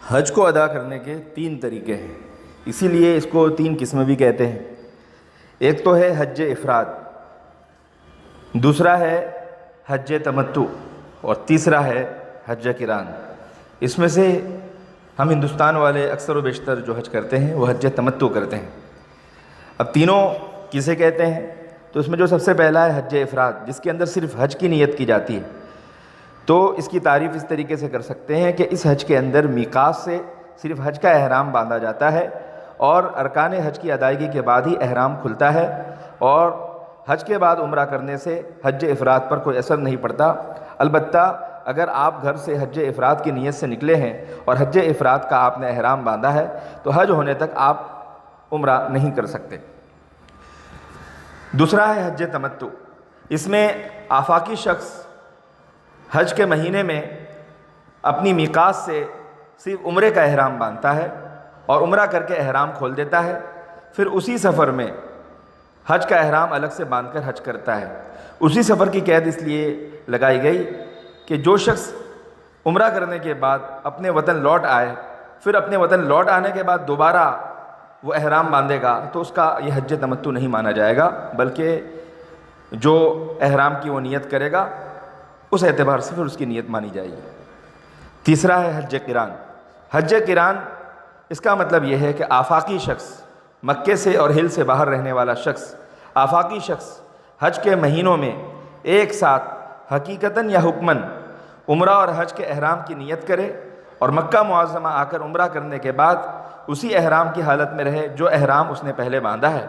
حج کو ادا کرنے کے تین طریقے ہیں، اسی لیے اس کو تین قسمیں بھی کہتے ہیں۔ ایک تو ہے حج افراد، دوسرا ہے حج تمتع، اور تیسرا ہے حج قران۔ اس میں سے ہم ہندوستان والے اکثر و بیشتر جو حج کرتے ہیں وہ حج تمتع کرتے ہیں۔ اب تینوں کسے کہتے ہیں؟ تو اس میں جو سب سے پہلا ہے حج افراد، جس کے اندر صرف حج کی نیت کی جاتی ہے، تو اس کی تعریف اس طریقے سے کر سکتے ہیں کہ اس حج کے اندر میقات سے صرف حج کا احرام باندھا جاتا ہے، اور ارکان حج کی ادائیگی کے بعد ہی احرام کھلتا ہے، اور حج کے بعد عمرہ کرنے سے حج افراد پر کوئی اثر نہیں پڑتا۔ البتہ اگر آپ گھر سے حج افراد کی نیت سے نکلے ہیں اور حج افراد کا آپ نے احرام باندھا ہے تو حج ہونے تک آپ عمرہ نہیں کر سکتے۔ دوسرا ہے حج تمتع، اس میں آفاقی شخص حج کے مہینے میں اپنی میقات سے صرف عمرے کا احرام باندھتا ہے اور عمرہ کر کے احرام کھول دیتا ہے، پھر اسی سفر میں حج کا احرام الگ سے باندھ کر حج کرتا ہے۔ اسی سفر کی قید اس لیے لگائی گئی کہ جو شخص عمرہ کرنے کے بعد اپنے وطن لوٹ آئے، پھر اپنے وطن لوٹ آنے کے بعد دوبارہ وہ احرام باندھے گا تو اس کا یہ حج تمتع نہیں مانا جائے گا، بلکہ جو احرام کی وہ نیت کرے گا اس اعتبار سے پھر اس کی نیت مانی جائے گی۔ تیسرا ہے حج قران۔ حج قران اس کا مطلب یہ ہے کہ آفاقی شخص، مکے سے اور ہل سے باہر رہنے والا شخص، آفاقی شخص حج کے مہینوں میں ایک ساتھ حقیقتاً یا حکماً عمرہ اور حج کے احرام کی نیت کرے اور مکہ معظمہ آ کر عمرہ کرنے کے بعد اسی احرام کی حالت میں رہے جو احرام اس نے پہلے باندھا ہے،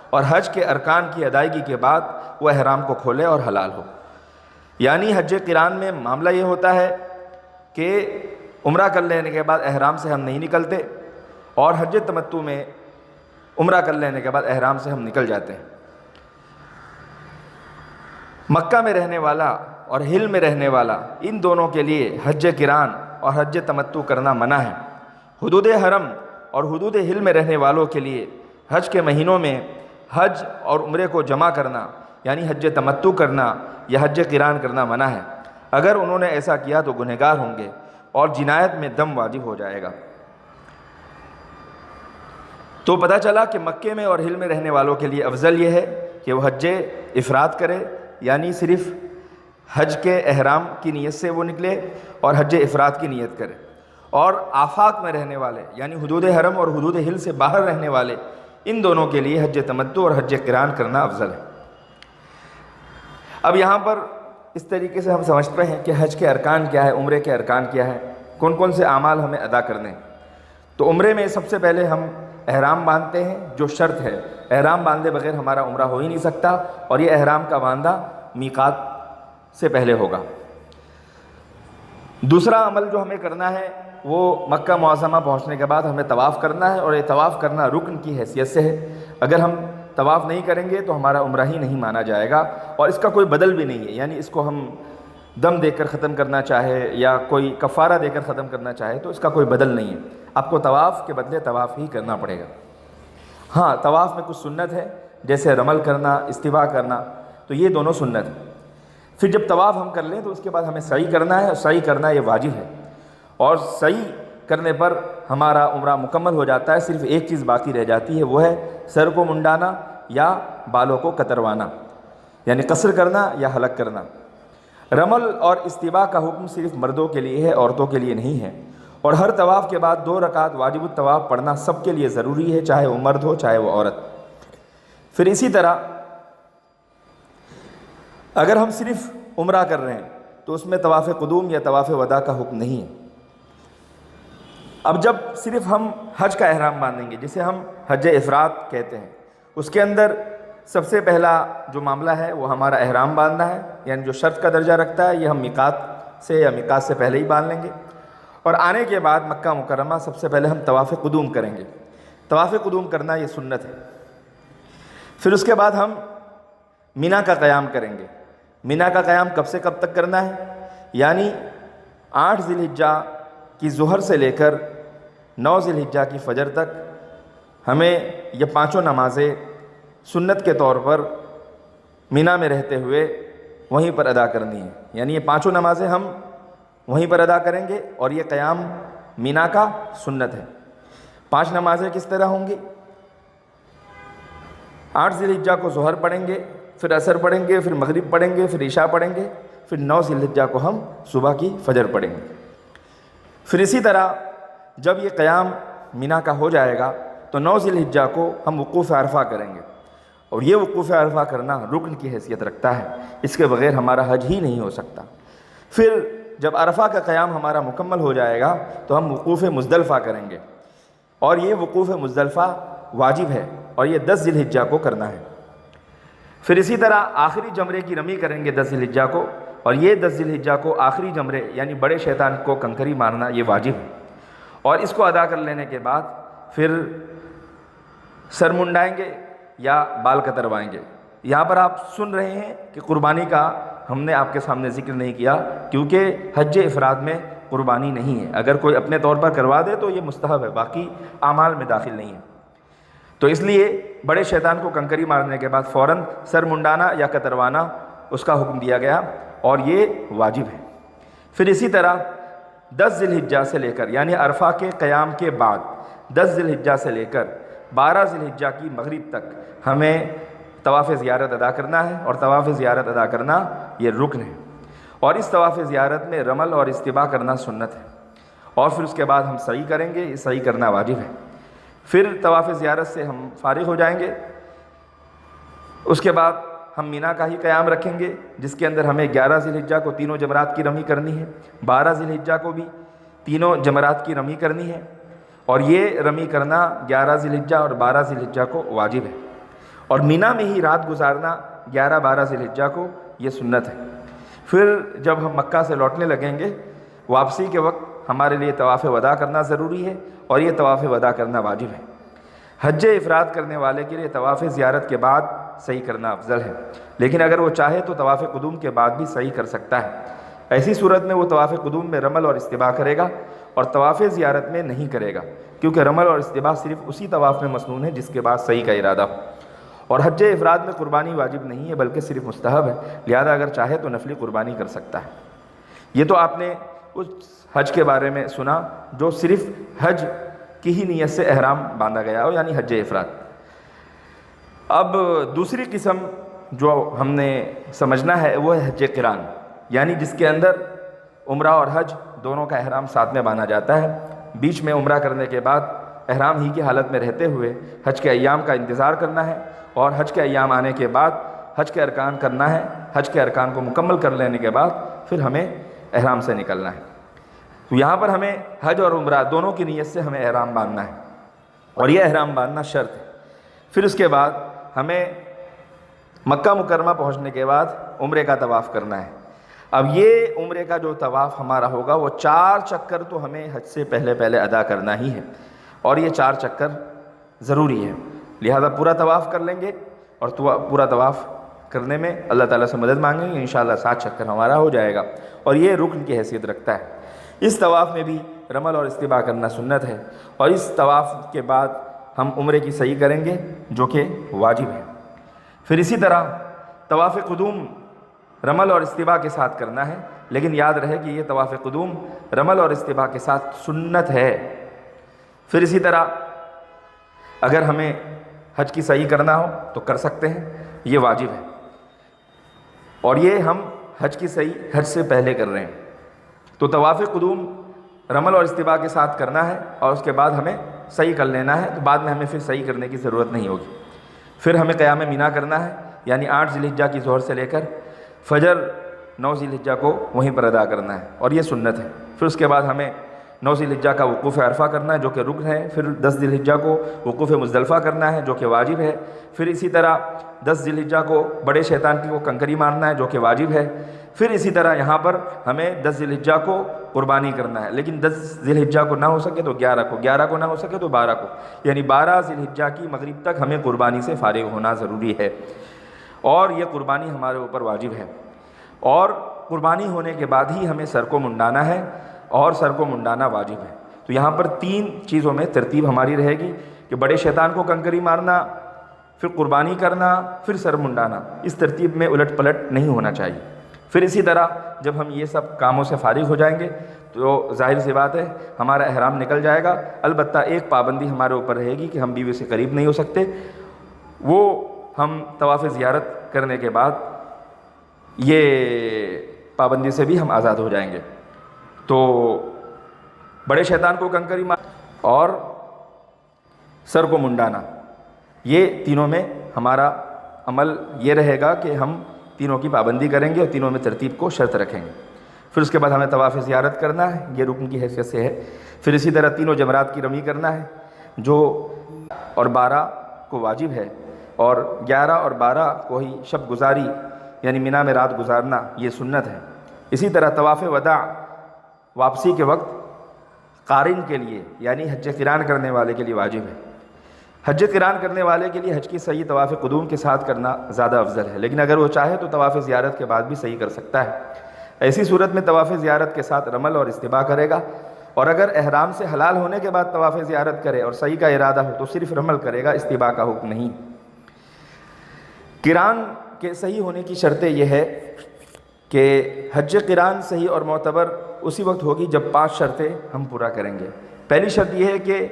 اور حج کے ارکان کی ادائیگی کے بعد وہ احرام کو کھولے اور حلال ہو۔ یعنی حج قران میں معاملہ یہ ہوتا ہے کہ عمرہ کر لینے کے بعد احرام سے ہم نہیں نکلتے، اور حج تمتع میں عمرہ کر لینے کے بعد احرام سے ہم نکل جاتے ہیں۔ مکہ میں رہنے والا اور ہل میں رہنے والا، ان دونوں کے لیے حج قران اور حج تمتع کرنا منع ہے۔ حدود حرم اور حدود ہل میں رہنے والوں کے لیے حج کے مہینوں میں حج اور عمرے کو جمع کرنا یعنی حج تمتع کرنا یا حج قران کرنا منع ہے۔ اگر انہوں نے ایسا کیا تو گنہگار ہوں گے اور جنایت میں دم واجب ہو جائے گا۔ تو پتہ چلا کہ مکے میں اور ہل میں رہنے والوں کے لیے افضل یہ ہے کہ وہ حج افراد کرے، یعنی صرف حج کے احرام کی نیت سے وہ نکلے اور حج افراد کی نیت کرے، اور آفاق میں رہنے والے یعنی حدود حرم اور حدود ہل سے باہر رہنے والے، ان دونوں کے لیے حج تمتع اور حج قران کرنا افضل ہے۔ اب یہاں پر اس طریقے سے ہم سمجھتے ہیں کہ حج کے ارکان کیا ہے، عمرے کے ارکان کیا ہے، کون کون سے اعمال ہمیں ادا کرنے ہیں۔ تو عمرے میں سب سے پہلے ہم احرام باندھتے ہیں، جو شرط ہے، احرام باندھے بغیر ہمارا عمرہ ہو ہی نہیں سکتا، اور یہ احرام کا باندھا میقات سے پہلے ہوگا۔ دوسرا عمل جو ہمیں کرنا ہے وہ مکہ معظمہ پہنچنے کے بعد ہمیں طواف کرنا ہے، اور یہ طواف کرنا رکن کی حیثیت سے ہے۔ اگر ہم طواف نہیں کریں گے تو ہمارا عمرہ ہی نہیں مانا جائے گا، اور اس کا کوئی بدل بھی نہیں ہے، یعنی اس کو ہم دم دے کر ختم کرنا چاہے یا کوئی کفارہ دے کر ختم کرنا چاہے تو اس کا کوئی بدل نہیں ہے، آپ کو طواف کے بدلے طواف ہی کرنا پڑے گا۔ ہاں، طواف میں کچھ سنت ہے، جیسے رمل کرنا، استوا کرنا، تو یہ دونوں سنت ہیں۔ پھر جب طواف ہم کر لیں تو اس کے بعد ہمیں سعی کرنا ہے، اور سعی کرنا یہ واجب ہے، اور سعی کرنے پر ہمارا عمرہ مکمل ہو جاتا ہے۔ صرف ایک چیز باقی رہ جاتی ہے، وہ ہے سر کو منڈانا یا بالوں کو کتروانا، یعنی قصر کرنا یا حلق کرنا۔ رمل اور استوا کا حکم صرف مردوں کے لیے ہے، عورتوں کے لیے نہیں ہے، اور ہر طواف کے بعد 2 رکعت واجب الطواف پڑھنا سب کے لیے ضروری ہے، چاہے وہ مرد ہو چاہے وہ عورت۔ پھر اسی طرح اگر ہم صرف عمرہ کر رہے ہیں تو اس میں طواف قدوم یا طواف وداع کا حکم نہیں ہے۔ اب جب صرف ہم حج کا احرام باندھیں گے، جسے ہم حج افراد کہتے ہیں، اس کے اندر سب سے پہلا جو معاملہ ہے وہ ہمارا احرام باندھنا ہے، یعنی جو شرط کا درجہ رکھتا ہے یہ ہم میقات سے یا میقات سے پہلے ہی باندھ لیں گے، اور آنے کے بعد مکہ مکرمہ سب سے پہلے ہم طواف قدوم کریں گے۔ طواف قدوم کرنا یہ سنت ہے۔ پھر اس کے بعد ہم مینا کا قیام کریں گے۔ مینا کا قیام کب سے کب تک کرنا ہے؟ یعنی 8 ذی الحجہ کی ظہر سے لے کر 9 ذی الحجہ کی فجر تک ہمیں یہ 5 نمازیں سنت کے طور پر مینا میں رہتے ہوئے وہیں پر ادا کرنی ہے، یعنی یہ 5 نمازیں ہم وہیں پر ادا کریں گے، اور یہ قیام مینا کا سنت ہے۔ 5 نمازیں کس طرح ہوں گی؟ 8 ذی الحجہ کو ظہر پڑھیں گے، پھر عصر پڑھیں گے، پھر مغرب پڑھیں گے، پھر عشاء پڑھیں گے، پھر 9 ذی الحجہ کو ہم صبح کی فجر پڑھیں گے۔ پھر اسی طرح جب یہ قیام مینا کا ہو جائے گا تو 9 ذی الحجہ کو ہم وقوف عرفہ کریں گے، اور یہ وقوف عرفہ کرنا رکن کی حیثیت رکھتا ہے، اس کے بغیر ہمارا حج ہی نہیں ہو سکتا۔ پھر جب عرفہ کا قیام ہمارا مکمل ہو جائے گا تو ہم وقوف مزدلفہ کریں گے، اور یہ وقوف مزدلفہ واجب ہے اور یہ 10 ذی الحجہ کو کرنا ہے۔ پھر اسی طرح آخری جمرے کی رمی کریں گے 10 ذی الحجہ کو، اور یہ 10 ذی الحجہ کو آخری جمرے یعنی بڑے شیطان کو کنکری مارنا یہ واجب ہے، اور اس کو ادا کر لینے کے بعد پھر سر منڈائیں گے یا بال کتروائیں گے۔ یہاں پر آپ سن رہے ہیں کہ قربانی کا ہم نے آپ کے سامنے ذکر نہیں کیا، کیونکہ حج افراد میں قربانی نہیں ہے۔ اگر کوئی اپنے طور پر کروا دے تو یہ مستحب ہے، باقی اعمال میں داخل نہیں ہے۔ تو اس لیے بڑے شیطان کو کنکری مارنے کے بعد فوراً سر منڈانا یا کتروانا اس کا حکم دیا گیا، اور یہ واجب ہے۔ پھر اسی طرح 10 ذی الحجہ سے لے کر یعنی عرفہ کے قیام کے بعد 10 ذی الحجہ سے لے کر 12 ذی الحجہ کی مغرب تک ہمیں طواف زیارت ادا کرنا ہے، اور طواف زیارت ادا کرنا یہ رکن ہے، اور اس طواف زیارت میں رمل اور استباع کرنا سنت ہے، اور پھر اس کے بعد ہم سعی کریں گے، یہ سعی کرنا واجب ہے۔ پھر طواف زیارت سے ہم فارغ ہو جائیں گے، اس کے بعد ہم مینا کا ہی قیام رکھیں گے، جس کے اندر ہمیں 11 ذی الحجہ کو تینوں جمرات کی رمی کرنی ہے، 12 ذی الحجہ کو بھی تینوں جمرات کی رمی کرنی ہے، اور یہ رمی کرنا 11 ذی الحجہ اور 12 ذی الحجہ کو واجب ہے، اور مینا میں ہی رات گزارنا 11-12 ذی الحجہ کو یہ سنت ہے۔ پھر جب ہم مکہ سے لوٹنے لگیں گے، واپسی کے وقت ہمارے لیے طواف وداع کرنا ضروری ہے، اور یہ طواف وداع کرنا واجب ہے۔ حج افراد کرنے والے کے لیے طواف زیارت کے بعد صحیح کرنا افضل ہے، لیکن اگر وہ چاہے تو طواف قدوم کے بعد بھی صحیح کر سکتا ہے۔ ایسی صورت میں وہ طواف قدوم میں رمل اور استباع کرے گا، اور طواف زیارت میں نہیں کرے گا، کیونکہ رمل اور استباع صرف اسی طواف میں مسنون ہے جس کے بعد صحیح کا ارادہ ہو، اور حج افراد میں قربانی واجب نہیں ہے بلکہ صرف مستحب ہے، لہذا اگر چاہے تو نفلی قربانی کر سکتا ہے۔ یہ تو آپ نے اس حج کے بارے میں سنا جو صرف حج کی ہی نیت سے احرام باندھا گیا ہو، یعنی حج افراد۔ اب دوسری قسم جو ہم نے سمجھنا ہے وہ ہے حج قران، یعنی جس کے اندر عمرہ اور حج دونوں کا احرام ساتھ میں باندھا جاتا ہے۔ بیچ میں عمرہ کرنے کے بعد احرام ہی کی حالت میں رہتے ہوئے حج کے ایام کا انتظار کرنا ہے، اور حج کے ایام آنے کے بعد حج کے ارکان کرنا ہے۔ حج کے ارکان کو مکمل کر لینے کے بعد پھر ہمیں احرام سے نکلنا ہے۔ تو یہاں پر ہمیں حج اور عمرہ دونوں کی نیت سے ہمیں احرام باندھنا ہے، اور یہ احرام باندھنا شرط ہے۔ پھر اس کے بعد ہمیں مکہ مکرمہ پہنچنے کے بعد عمرے کا طواف کرنا ہے۔ اب یہ عمرے کا جو طواف ہمارا ہوگا وہ 4 چکر تو ہمیں حج سے پہلے ادا کرنا ہی ہے، اور یہ 4 چکر ضروری ہے، لہذا پورا طواف کر لیں گے، اور پورا طواف کرنے میں اللہ تعالیٰ سے مدد مانگیں گے، انشاءاللہ 7 چکر ہمارا ہو جائے گا، اور یہ رکن کی حیثیت رکھتا ہے۔ اس طواف میں بھی رمل اور استباع کرنا سنت ہے، اور اس طواف کے بعد ہم عمرے کی صحیح کریں گے جو کہ واجب ہے۔ پھر اسی طرح طواف قدوم رمل اور استباع کے ساتھ کرنا ہے، لیکن یاد رہے کہ یہ طواف قدوم رمل اور استباع کے ساتھ سنت ہے۔ پھر اسی طرح اگر ہمیں حج کی صحیح کرنا ہو تو کر سکتے ہیں، یہ واجب ہے، اور یہ ہم حج کی صحیح حج سے پہلے کر رہے ہیں۔ تو طواف قدوم رمل اور استباع کے ساتھ کرنا ہے، اور اس کے بعد ہمیں صحیح کر لینا ہے، تو بعد میں ہمیں پھر صحیح کرنے کی ضرورت نہیں ہوگی۔ پھر ہمیں قیام مینا کرنا ہے، یعنی 8 ذی الحجہ کی ظہر سے لے کر فجر 9 ذی الحجہ کو وہیں پر ادا کرنا ہے، اور یہ سنت ہے۔ پھر اس کے بعد ہمیں 9 ذی الحجہ کا وقوف عرفہ کرنا ہے جو کہ رکن ہے، پھر 10 ذی الحجہ کو وقوف مزدلفہ کرنا ہے جو کہ واجب ہے، پھر اسی طرح 10 ذی الحجہ کو بڑے شیطان کی کو کنکری مارنا ہے جو کہ واجب ہے، پھر اسی طرح یہاں پر ہمیں 10 ذی الحجہ کو قربانی کرنا ہے، لیکن 10 ذی الحجہ کو نہ ہو سکے تو 11 کو، 11 کو نہ ہو سکے تو 12 کو، یعنی 12 ذی الحجہ کی مغرب تک ہمیں قربانی سے فارغ ہونا ضروری ہے، اور یہ قربانی ہمارے اوپر واجب ہے۔ اور قربانی ہونے کے بعد ہی ہمیں سر کو منڈانا ہے، اور سر کو منڈانا واجب ہے۔ تو یہاں پر 3 چیزوں میں ترتیب ہماری رہے گی کہ بڑے شیطان کو کنکری مارنا، پھر قربانی کرنا، پھر سر منڈانا، اس ترتیب میں الٹ پلٹ نہیں ہونا چاہیے۔ پھر اسی طرح جب ہم یہ سب کاموں سے فارغ ہو جائیں گے تو ظاہر سی بات ہے ہمارا احرام نکل جائے گا۔ البتہ ایک پابندی ہمارے اوپر رہے گی کہ ہم بیوی سے قریب نہیں ہو سکتے، وہ ہم طواف زیارت کرنے کے بعد یہ پابندی سے بھی ہم آزاد ہو جائیں گے۔ تو بڑے شیطان کو کنکری مار اور سر کو منڈانا، یہ تینوں میں ہمارا عمل یہ رہے گا کہ ہم تینوں کی پابندی کریں گے اور تینوں میں ترتیب کو شرط رکھیں گے۔ پھر اس کے بعد ہمیں طواف زیارت کرنا ہے، یہ رکن کی حیثیت سے ہے۔ پھر اسی طرح تینوں جمرات کی رمی کرنا ہے جو اور 12 کو واجب ہے، اور 11 اور 12 کو ہی شب گزاری یعنی مینا میں رات گزارنا یہ سنت ہے۔ اسی طرح طواف وداع واپسی کے وقت قارن کے لیے یعنی حج قران کرنے والے کے لیے واجب ہے۔ حج قران کرنے والے کے لیے حج کی صحیح طواف قدوم کے ساتھ کرنا زیادہ افضل ہے، لیکن اگر وہ چاہے تو طواف زیارت کے بعد بھی صحیح کر سکتا ہے۔ ایسی صورت میں طواف زیارت کے ساتھ رمل اور استباح کرے گا، اور اگر احرام سے حلال ہونے کے بعد طواف زیارت کرے اور صحیح کا ارادہ ہو تو صرف رمل کرے گا، استباح کا حکم نہیں۔ قران کے صحیح ہونے کی شرطیں یہ ہے کہ حج قران صحیح اور معتبر اسی وقت ہوگی جب 5 شرطیں ہم پورا کریں گے۔ پہلی شرط یہ ہے کہ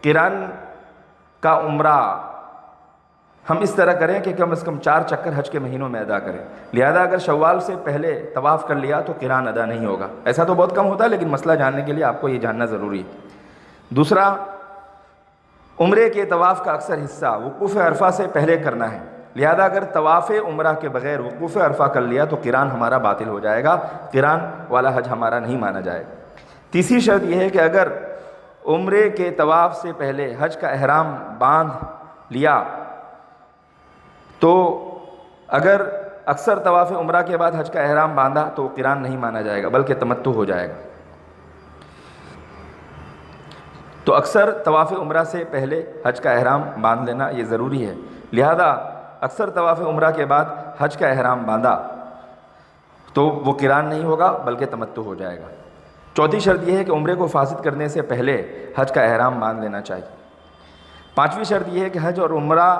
قران کا عمرہ ہم اس طرح کریں کہ کم از کم 4 چکر حج کے مہینوں میں ادا کریں، لہذا اگر شوال سے پہلے طواف کر لیا تو قران ادا نہیں ہوگا۔ ایسا تو بہت کم ہوتا ہے لیکن مسئلہ جاننے کے لیے آپ کو یہ جاننا ضروری ہے۔ دوسرا، عمرے کے طواف کا اکثر حصہ وقوف عرفہ سے پہلے کرنا ہے، لہذا اگر طواف عمرہ کے بغیر وقوف عرفہ کر لیا تو قران ہمارا باطل ہو جائے گا، قران والا حج ہمارا نہیں مانا جائے گا۔ تیسری شرط یہ ہے کہ اگر عمرے کے طواف سے پہلے حج کا احرام باندھ لیا تو اگر اکثر طواف عمرہ کے بعد حج کا احرام باندھا تو قران نہیں مانا جائے گا بلکہ تمتع ہو جائے گا۔ تو اکثر طواف عمرہ سے پہلے حج کا احرام باندھ لینا یہ ضروری ہے، لہذا اکثر طواف عمرہ کے بعد حج کا احرام باندھا تو وہ قران نہیں ہوگا بلکہ تمتع ہو جائے گا۔ چوتھی شرط یہ ہے کہ عمرے کو فاسد کرنے سے پہلے حج کا احرام باندھ لینا چاہیے۔ پانچویں شرط یہ ہے کہ حج اور عمرہ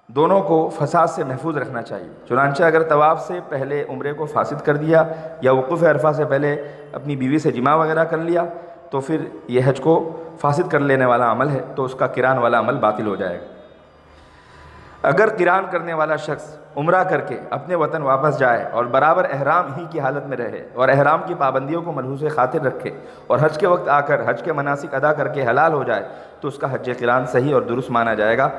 دونوں کو فساد سے محفوظ رکھنا چاہیے، چنانچہ اگر طواف سے پہلے عمرے کو فاسد کر دیا یا وقوف عرفہ سے پہلے اپنی بیوی سے جماع وغیرہ کر لیا تو پھر یہ حج کو فاسد کر لینے والا عمل ہے، تو اس کا قران والا عمل باطل ہو جائے گا۔ اگر قران کرنے والا شخص عمرہ کر کے اپنے وطن واپس جائے اور برابر احرام ہی کی حالت میں رہے اور احرام کی پابندیوں کو ملحوظ خاطر رکھے اور حج کے وقت آ کر حج کے مناسک ادا کر کے حلال ہو جائے تو اس کا حج قران صحیح اور درست مانا جائے گا،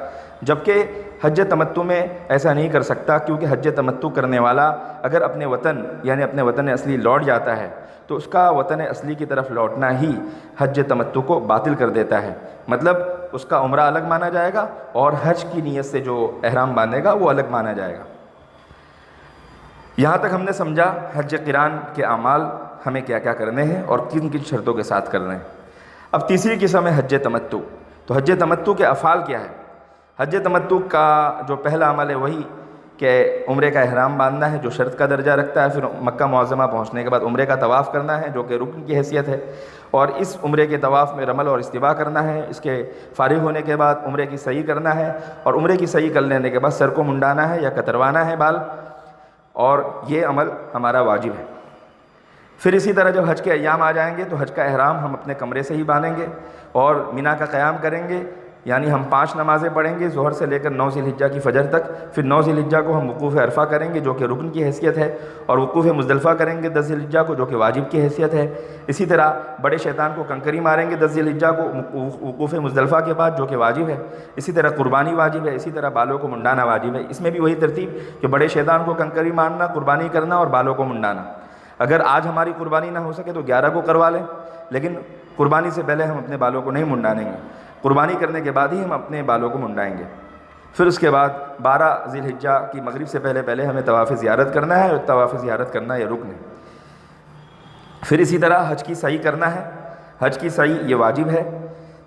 جبکہ حج تمتع میں ایسا نہیں کر سکتا، کیونکہ حج تمتع کرنے والا اگر اپنے وطن یعنی اپنے وطن اصلی لوٹ جاتا ہے تو اس کا وطن اصلی کی طرف لوٹنا ہی حج تمتع کو باطل کر دیتا ہے، مطلب اس کا عمرہ الگ مانا جائے گا اور حج کی نیت سے جو احرام باندھے گا وہ الگ مانا جائے گا۔ یہاں تک ہم نے سمجھا حج قران کے اعمال ہمیں کیا کیا کرنے ہیں اور کن کن شرطوں کے ساتھ کرنے ہیں۔ اب تیسری قسم ہے حج تمتع۔ تو حج تمتع کے افعال کیا ہے؟ حج تمتع کا جو پہلا عمل ہے وہی کہ عمرے کا احرام باندھنا ہے جو شرط کا درجہ رکھتا ہے، پھر مکہ معظمہ پہنچنے کے بعد عمرے کا طواف کرنا ہے جو کہ رکن کی حیثیت ہے، اور اس عمرے کے طواف میں رمل اور استباح کرنا ہے، اس کے فارغ ہونے کے بعد عمرے کی صحیح کرنا ہے، اور عمرے کی صحیح کر لینے کے بعد سر کو منڈانا ہے یا کتروانا ہے بال، اور یہ عمل ہمارا واجب ہے۔ پھر اسی طرح جب حج کے ایام آ جائیں گے تو حج کا احرام ہم اپنے کمرے سے ہی باندھیں گے اور مینا کا قیام کریں گے، یعنی ہم 5 نمازیں پڑھیں گے ظہر سے لے کر 9 ذی الحجہ کی فجر تک، پھر 9 ذی الحجہ کو ہم وقوف عرفہ کریں گے جو کہ رکن کی حیثیت ہے، اور وقوف مزدلفہ کریں گے 10 ذی الحجہ کو جو کہ واجب کی حیثیت ہے۔ اسی طرح بڑے شیطان کو کنکری ماریں گے 10 ذی الحجہ کو وقوف مزدلفہ کے بعد جو کہ واجب ہے۔ اسی طرح قربانی واجب ہے، اسی طرح بالوں کو منڈانا واجب ہے۔ اس میں بھی وہی ترتیب کہ بڑے شیطان کو کنکری مارنا، قربانی کرنا اور بالوں کو منڈانا۔ اگر آج ہماری قربانی نہ ہو سکے تو 11 کو کروا لیں، لیکن قربانی سے پہلے ہم اپنے بالوں کو نہیں منڈانیں گے، قربانی کرنے کے بعد ہی ہم اپنے بالوں کو منڈائیں گے۔ پھر اس کے بعد 12 ذی الحجہ کی مغرب سے پہلے ہمیں طواف زیارت کرنا ہے، اور طواف زیارت کرنا یہ رکن ہے۔ پھر اسی طرح حج کی سعی کرنا ہے، حج کی سعی یہ واجب ہے۔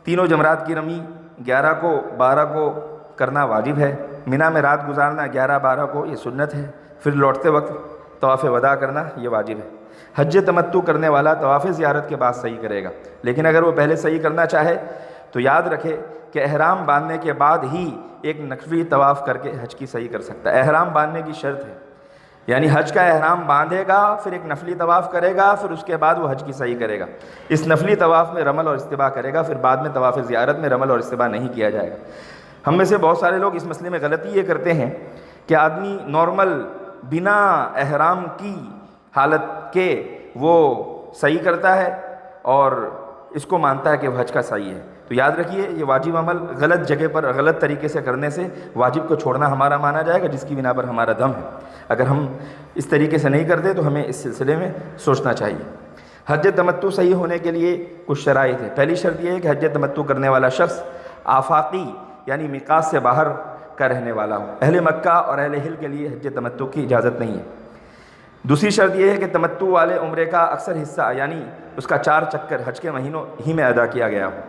تینوں جمرات کی رمی 11 کو 12 کو کرنا واجب ہے، مینا میں رات گزارنا 11 12 کو یہ سنت ہے، پھر لوٹتے وقت طواف وداع کرنا یہ واجب ہے۔ حج تمتع کرنے والا طواف زیارت کے بعد صحیح کرے گا، لیکن اگر وہ پہلے صحیح کرنا چاہے تو یاد رکھے کہ احرام باندھنے کے بعد ہی ایک نقوی طواف کر کے حج کی صحیح کر سکتا ہے۔ احرام باندھنے کی شرط ہے، یعنی حج کا احرام باندھے گا، پھر ایک نفلی طواف کرے گا، پھر اس کے بعد وہ حج کی سعی کرے گا۔ اس نفلی طواف میں رمل اور استباء کرے گا، پھر بعد میں طواف زیارت میں رمل اور استباء نہیں کیا جائے گا۔ ہم میں سے بہت سارے لوگ اس مسئلے میں غلطی یہ کرتے ہیں کہ آدمی نارمل بنا احرام کی حالت کے وہ سعی کرتا ہے اور اس کو مانتا ہے کہ وہ حج کا سعی ہے۔ تو یاد رکھیے، یہ واجب عمل غلط جگہ پر غلط طریقے سے کرنے سے واجب کو چھوڑنا ہمارا مانا جائے گا، جس کی بنا پر ہمارا دم ہے۔ اگر ہم اس طریقے سے نہیں کرتے تو ہمیں اس سلسلے میں سوچنا چاہیے۔ حج تمتع صحیح ہونے کے لیے کچھ شرائط ہے۔ پہلی شرط یہ ہے کہ حج تمتع کرنے والا شخص آفاقی یعنی میقات سے باہر کا رہنے والا ہو۔ اہل مکہ اور اہل ہل کے لیے حج تمتع کی اجازت نہیں ہے۔ دوسری شرط یہ ہے کہ تمتع والے عمرے کا اکثر حصہ یعنی اس کا 4 چکر حج کے مہینوں ہی میں ادا کیا گیا ہو۔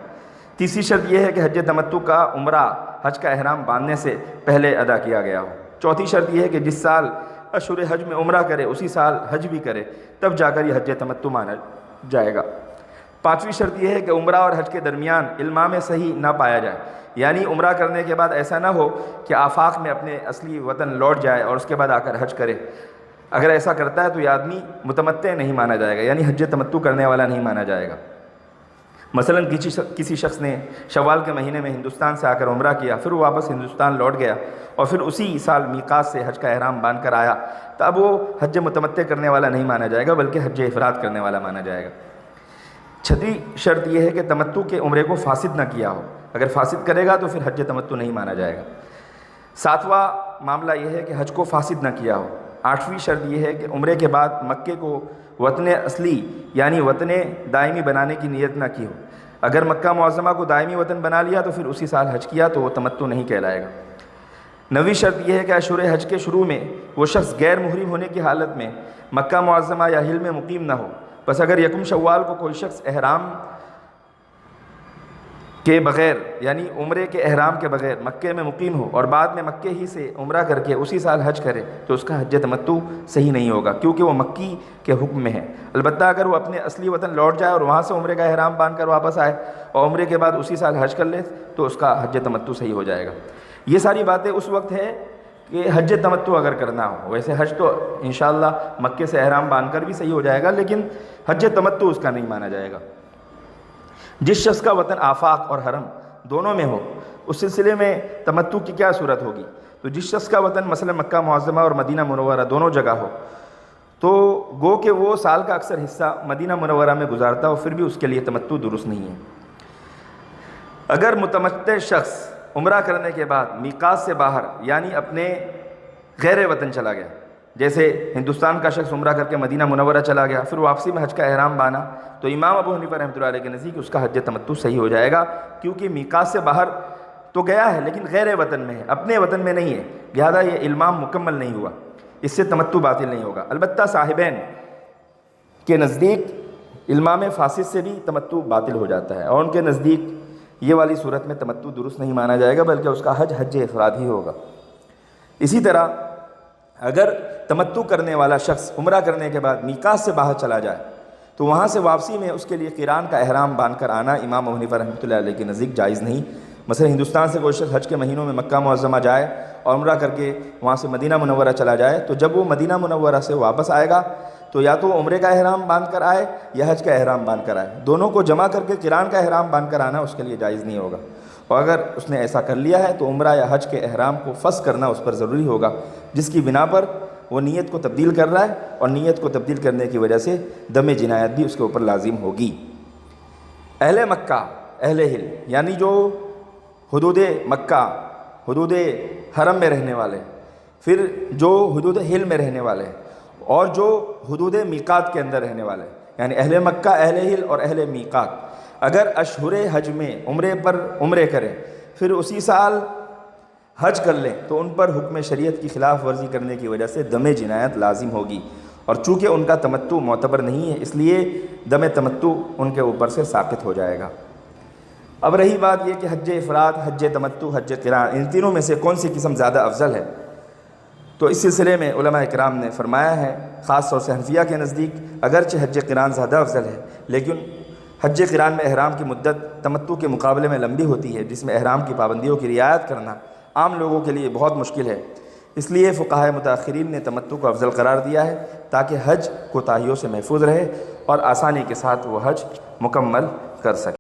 تیسری شرط یہ ہے کہ حج تمتع کا عمرہ حج کا احرام باندھنے سے پہلے ادا کیا گیا ہو۔ چوتھی شرط یہ ہے کہ جس سال اشہر حج میں عمرہ کرے اسی سال حج بھی کرے، تب جا کر یہ حج تمتع مانا جائے گا۔ پانچویں شرط یہ ہے کہ عمرہ اور حج کے درمیان المام صحیح نہ پایا جائے، یعنی عمرہ کرنے کے بعد ایسا نہ ہو کہ آفاق میں اپنے اصلی وطن لوٹ جائے اور اس کے بعد آ کر حج کرے۔ اگر ایسا کرتا ہے تو یہ آدمی متمتع نہیں مانا جائے گا، یعنی حج تمتع کرنے والا نہیں مانا جائے گا۔ مثلا کسی شخص نے شوال کے مہینے میں ہندوستان سے آ کر عمرہ کیا، پھر وہ واپس ہندوستان لوٹ گیا اور پھر اسی سال میقات سے حج کا احرام باندھ کر آیا، تب وہ حج متمتع کرنے والا نہیں مانا جائے گا بلکہ حج افراد کرنے والا مانا جائے گا۔ چھٹی شرط یہ ہے کہ تمتع کے عمرے کو فاسد نہ کیا ہو، اگر فاسد کرے گا تو پھر حج تمتع نہیں مانا جائے گا۔ ساتواں معاملہ یہ ہے کہ حج کو فاسد نہ کیا ہو۔ آٹھویں شرط یہ ہے کہ عمرے کے بعد مکے کو وطن اصلی یعنی وطن دائمی بنانے کی نیت نہ کی ہو۔ اگر مکہ معظمہ کو دائمی وطن بنا لیا تو پھر اسی سال حج کیا تو وہ تمتع نہیں کہلائے گا۔ نویں شرط یہ ہے کہ اشہر حج کے شروع میں وہ شخص غیر محرم ہونے کی حالت میں مکہ معظمہ یا حل میں مقیم نہ ہو۔ بس اگر یکم شوال کو کوئی شخص احرام کے بغیر یعنی عمرے کے احرام کے بغیر مکے میں مقیم ہو اور بعد میں مکے ہی سے عمرہ کر کے اسی سال حج کرے تو اس کا حج تمتع صحیح نہیں ہوگا، کیونکہ وہ مکی کے حکم میں ہے۔ البتہ اگر وہ اپنے اصلی وطن لوٹ جائے اور وہاں سے عمرے کا احرام باندھ کر واپس آئے اور عمرے کے بعد اسی سال حج کر لے تو اس کا حج تمتع صحیح ہو جائے گا۔ یہ ساری باتیں اس وقت ہے کہ حج تمتع اگر کرنا ہو، ویسے حج تو انشاءاللہ مکے سے احرام باندھ کر بھی صحیح ہو جائے گا، لیکن حج تمتع اس کا نہیں مانا جائے گا۔ جس شخص کا وطن آفاق اور حرم دونوں میں ہو اس سلسلے میں تمتع کی کیا صورت ہوگی؟ تو جس شخص کا وطن مثلا مکہ معظمہ اور مدینہ منورہ دونوں جگہ ہو تو گو کہ وہ سال کا اکثر حصہ مدینہ منورہ میں گزارتا ہو، پھر بھی اس کے لیے تمتع درست نہیں ہے۔ اگر متمتع شخص عمرہ کرنے کے بعد میقات سے باہر یعنی اپنے غیر وطن چلا گیا، جیسے ہندوستان کا شخص عمرہ کر کے مدینہ منورہ چلا گیا پھر واپسی میں حج کا احرام باندھا، تو امام ابو حنیفہ رحمۃ اللہ علیہ کے نزدیک اس کا حج تمتع صحیح ہو جائے گا، کیونکہ میقات سے باہر تو گیا ہے لیکن غیر وطن میں ہے، اپنے وطن میں نہیں ہے، لہذا یہ المام مکمل نہیں ہوا، اس سے تمتع باطل نہیں ہوگا۔ البتہ صاحبین کے نزدیک المام فاسد سے بھی تمتع باطل ہو جاتا ہے اور ان کے نزدیک یہ والی صورت میں تمتع درست نہیں مانا جائے گا بلکہ اس کا حج حج افراد ہی ہوگا۔ اسی طرح اگر تمتع کرنے والا شخص عمرہ کرنے کے بعد میقات سے باہر چلا جائے تو وہاں سے واپسی میں اس کے لیے قران کا احرام باندھ کر آنا امام ابو حنیفہ رحمۃ اللہ علیہ کے نزدیک جائز نہیں۔ مثلا ہندوستان سے کوئی شخص حج کے مہینوں میں مکہ معظمہ جائے اور عمرہ کر کے وہاں سے مدینہ منورہ چلا جائے تو جب وہ مدینہ منورہ سے واپس آئے گا تو یا تو عمرے کا احرام باندھ کر آئے یا حج کا احرام باندھ کر آئے، دونوں کو جمع کر کے قران کا احرام باندھ کر آنا اس کے لیے جائز نہیں ہوگا، اور اگر اس نے ایسا کر لیا ہے تو عمرہ یا حج کے احرام کو فسخ کرنا اس پر ضروری ہوگا، جس کی بنا پر وہ نیت کو تبدیل کر رہا ہے اور نیت کو تبدیل کرنے کی وجہ سے دم جنایت بھی اس کے اوپر لازم ہوگی۔ اہل مکہ اہل ہل یعنی جو حدود مکہ حدود حرم میں رہنے والے، پھر جو حدود ہل میں رہنے والے اور جو حدود میقات کے اندر رہنے والے، یعنی اہل مکہ اہل ہل اور اہل میقات اگر اشہر حج میں عمرے پر عمرے کریں پھر اسی سال حج کر لیں تو ان پر حکم شریعت کی خلاف ورزی کرنے کی وجہ سے دم جنایت لازم ہوگی، اور چونکہ ان کا تمتع معتبر نہیں ہے اس لیے دم تمتع ان کے اوپر سے ساقط ہو جائے گا۔ اب رہی بات یہ کہ حج افراد، حج تمتع، حج قران، ان تینوں میں سے کون سی قسم زیادہ افضل ہے، تو اس سلسلے میں علماء کرام نے فرمایا ہے، خاص طور سے حنفیہ کے نزدیک اگرچہ حج قران زیادہ افضل ہے لیکن حج قران میں احرام کی مدت تمتع کے مقابلے میں لمبی ہوتی ہے، جس میں احرام کی پابندیوں کی رعایت کرنا عام لوگوں کے لیے بہت مشکل ہے، اس لیے فقہائے متاخرین نے تمتع کو افضل قرار دیا ہے تاکہ حج کوتاہیوں سے محفوظ رہے اور آسانی کے ساتھ وہ حج مکمل کر سکے۔